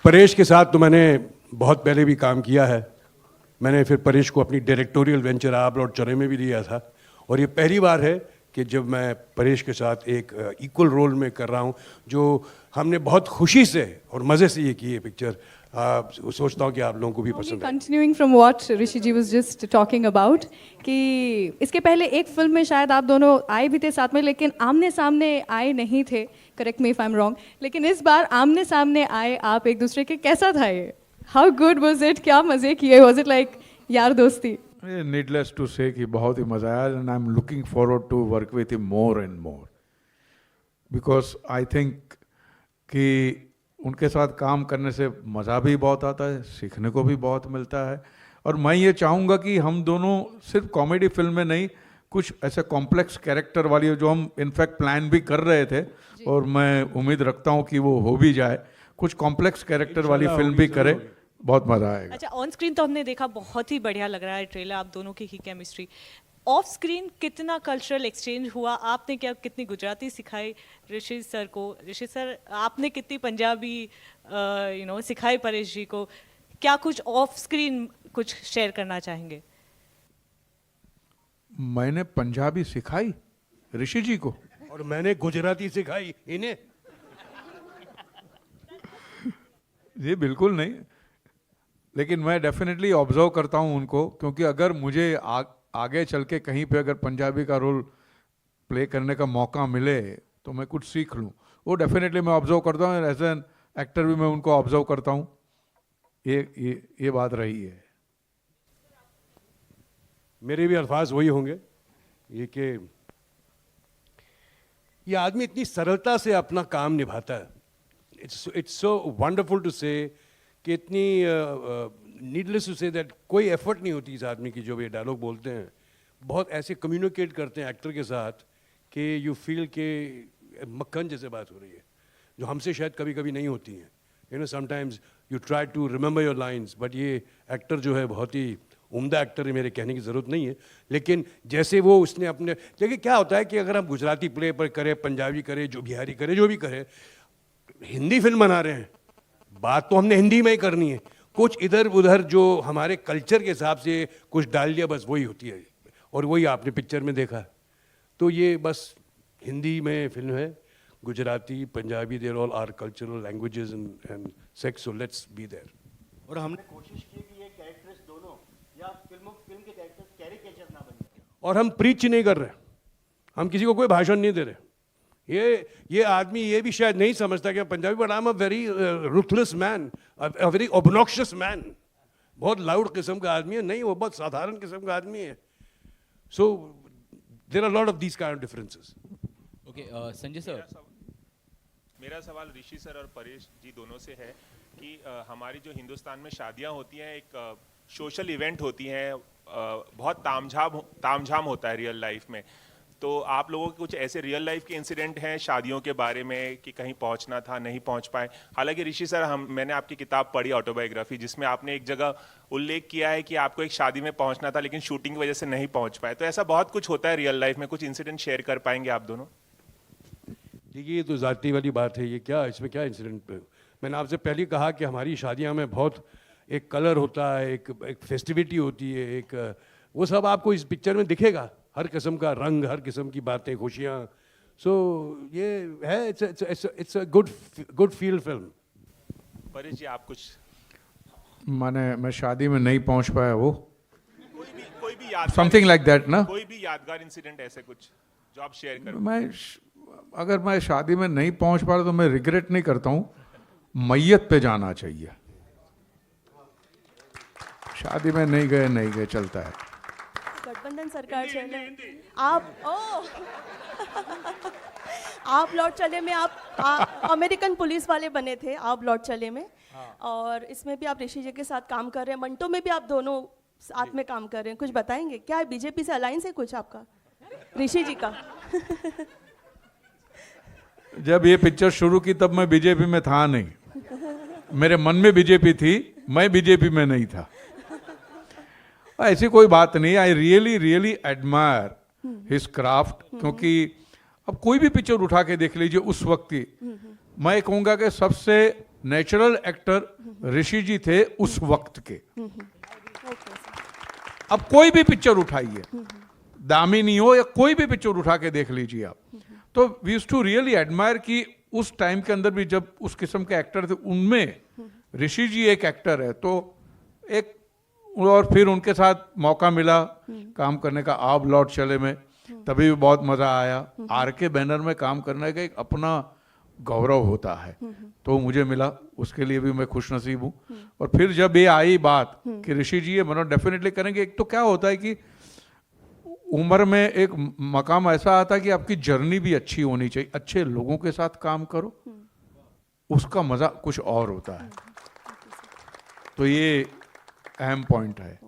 परेश के साथ तो मैंने बहुत पहले भी काम किया है। मैंने फिर परेश को अपनी डायरेक्टोरियल वेंचर आप लौट चरे में भी लिया था, और ये पहली बार है कि जब मैं परेश के साथ एक इक्वल रोल में कर रहा हूँ, जो हमने बहुत खुशी से और मज़े से ये की है पिक्चर। सोचता हूँ कि आप लोगों को भी पसंद है। Continuing from what Rishi ji was just talking about, कि इसके पहले एक फिल्म में शायद आप दोनों आए भी थे साथ में, लेकिन आमने सामने आए नहीं थे, correct me if I am wrong, लेकिन इस बार आमने सामने आए आप एक दूसरे के। कैसा था ये? How good was it? क्या मजे किए? वाज इट लाइक यार दोस्ती? नीडलेस टू से कि बहुत ही मज़ा आया, and I am looking forward to work with him more and more, because I think कि उनके साथ काम करने से मज़ा भी बहुत आता है, सीखने को भी बहुत मिलता है। और मैं ये चाहूँगा कि हम दोनों सिर्फ कॉमेडी फिल्म में नहीं, कुछ ऐसे कॉम्प्लेक्स कैरेक्टर वाली, जो हम इनफैक्ट प्लान भी कर रहे थे और मैं उम्मीद रखता हूँ कि वो हो भी जाए, कुछ कॉम्प्लेक्स कैरेक्टर वाली फिल्म भी करे, बहुत मज़ा आएगा। अच्छा, ऑन स्क्रीन तो हमने देखा बहुत ही बढ़िया लग रहा है ट्रेलर, आप दोनों की ही केमिस्ट्री। ऑफ स्क्रीन कितना कल्चरल एक्सचेंज हुआ? आपने क्या कितनी गुजराती सिखाई ऋषि सर को? ऋषि सर आपने कितनी पंजाबी सिखाई परेश जी को? क्या कुछ ऑफ स्क्रीन कुछ शेयर करना चाहेंगे? मैंने पंजाबी सिखाई ऋषि जी को, और मैंने गुजराती सिखाई इन्हें। जी बिल्कुल नहीं, लेकिन मैं डेफिनेटली ऑब्जर्व करता हूँ उनको, क्योंकि अगर मुझे आगे चल के कहीं पे अगर पंजाबी का रोल प्ले करने का मौका मिले तो मैं कुछ सीख लूँ, वो डेफिनेटली मैं ऑब्जर्व करता हूँ। एज एन एक्टर भी मैं उनको ऑब्जर्व करता हूँ, ये बात रही है। मेरे भी अल्फाज वही होंगे, ये कि ये आदमी इतनी सरलता से अपना काम निभाता है। इट्स सो वंडरफुल टू से कि इतनी नीडलेस टू से दैट कोई एफर्ट नहीं होती इस आदमी की। जो ये डायलॉग बोलते हैं, बहुत ऐसे कम्युनिकेट करते हैं एक्टर के साथ कि यू फील के मक्खन जैसे बात हो रही है, जो हमसे शायद कभी कभी नहीं होती हैं। You know, sometimes you try to remember your lines, but ये एक्टर जो है बहुत ही उम्दा एक्टर है, मेरे कहने की ज़रूरत नहीं है। लेकिन जैसे वो उसने अपने, लेकिन क्या होता है कि अगर हम गुजराती प्ले पर करें, पंजाबी करें, जो बिहारी करे, जो भी करे, हिंदी फिल्म बना रहे हैं, बात तो हमने हिंदी में ही करनी है। कुछ इधर उधर जो हमारे कल्चर के हिसाब से कुछ डाल दिया, बस वही होती है, और वही आपने पिक्चर में देखा। तो ये बस हिंदी में फिल्म है, Gujarati, Punjabi, there all are cultural languages and sects, so let's be there. और हमने कोशिश की कि ये कैरेक्टर्स दोनों या फिल्म के कैरेक्टर्स कैरिकेचर ना बन जाए। और हम प्रीच नहीं कर रहे, हम किसी को कोई भाषण नहीं दे रहे। ये आदमी ये भी शायद नहीं समझता कि Punjabi, but I am a very ruthless man, a very obnoxious man. बहुत लाउड किस्म का आदमी है, नहीं, वो बहुत साधारण किस्म का आदमी है। So there are lot of these kind of differences. Okay, Sanjay sir, मेरा सवाल ऋषि सर और परेश जी दोनों से है कि हमारी जो हिंदुस्तान में शादियां होती हैं, एक सोशल इवेंट होती हैं, बहुत तामझाम होता है रियल लाइफ में। तो आप लोगों के कुछ ऐसे रियल लाइफ के इंसिडेंट हैं शादियों के बारे में कि कहीं पहुंचना था, नहीं पहुंच पाए? हालांकि ऋषि सर, मैंने आपकी किताब पढ़ी, ऑटोबायोग्राफी, जिसमें आपने एक जगह उल्लेख किया है कि आपको एक शादी में पहुंचना था लेकिन शूटिंग की वजह से नहीं पहुंच पाए। तो ऐसा बहुत कुछ होता है रियल लाइफ में, कुछ इंसिडेंट शेयर कर पाएंगे आप दोनों? देखिए, ये तो जाती वाली बात है, ये क्या, इसमें क्या इंसिडेंट? मैंने आपसे पहले ही कहा कि हमारी शादियां में बहुत एक कलर होता है, एक फेस्टिविटी होती है, एक वो सब आपको इस पिक्चर में दिखेगा, हर किस्म का रंग, हर किस्म की बातें, खुशियाँ। सो ये है, it's a good feel film. Paresh ji, आप कुछ? मैं शादी में नहीं पहुंच पाया, वो कोई भी याद, समथिंग लाइक दैट ना, कोई भी यादगार इंसिडेंट ऐसे कुछ जो आप शेयर करें? अगर मैं शादी में नहीं पहुंच पा रहा तो मैं रिग्रेट नहीं करता हूं, मैयत पे जाना चाहिए। शादी में नहीं गए चलता है। गठबंधन सरकार चले, आप लौट चले में आप अमेरिकन पुलिस वाले बने थे, आप लौट चले में। और इसमें भी आप ऋषि जी के साथ काम कर रहे हैं, मंटो में भी आप दोनों साथ में काम कर रहे हैं। कुछ बताएंगे क्या है? बीजेपी से अलायंस है कुछ आपका ऋषि जी का? जब ये पिक्चर शुरू की तब मैं बीजेपी में था नहीं, मेरे मन में बीजेपी थी, मैं बीजेपी में नहीं था। ऐसी कोई बात नहीं। I really admire his craft, क्योंकि अब कोई भी पिक्चर उठा के देख लीजिए उस वक्त की, मैं कहूँगा कि सबसे नेचुरल एक्टर ऋषि जी थे उस वक्त के। अब कोई भी पिक्चर उठाइए, दामिनी हो या कोई भी पिक्चर उठा के देख लीजिए आप, तो we used to really admire कि उस टाइम के अंदर भी जब उस किस्म के एक्टर थे, उनमें ऋषि जी एक एक्टर है। तो एक, और फिर उनके साथ मौका मिला काम करने का आप लौट चले में, तभी भी बहुत मजा आया। आर के बैनर में काम करने का एक अपना गौरव होता है, तो मुझे मिला, उसके लिए भी मैं खुश नसीब हूँ। और फिर जब ये आई बात कि ऋषि जी ये मतलब डेफिनेटली करेंगे, एक तो क्या होता है कि उम्र में एक मकाम ऐसा आता है कि आपकी जर्नी भी अच्छी होनी चाहिए, अच्छे लोगों के साथ काम करो, उसका मजा कुछ और होता है। तो ये अहम पॉइंट है।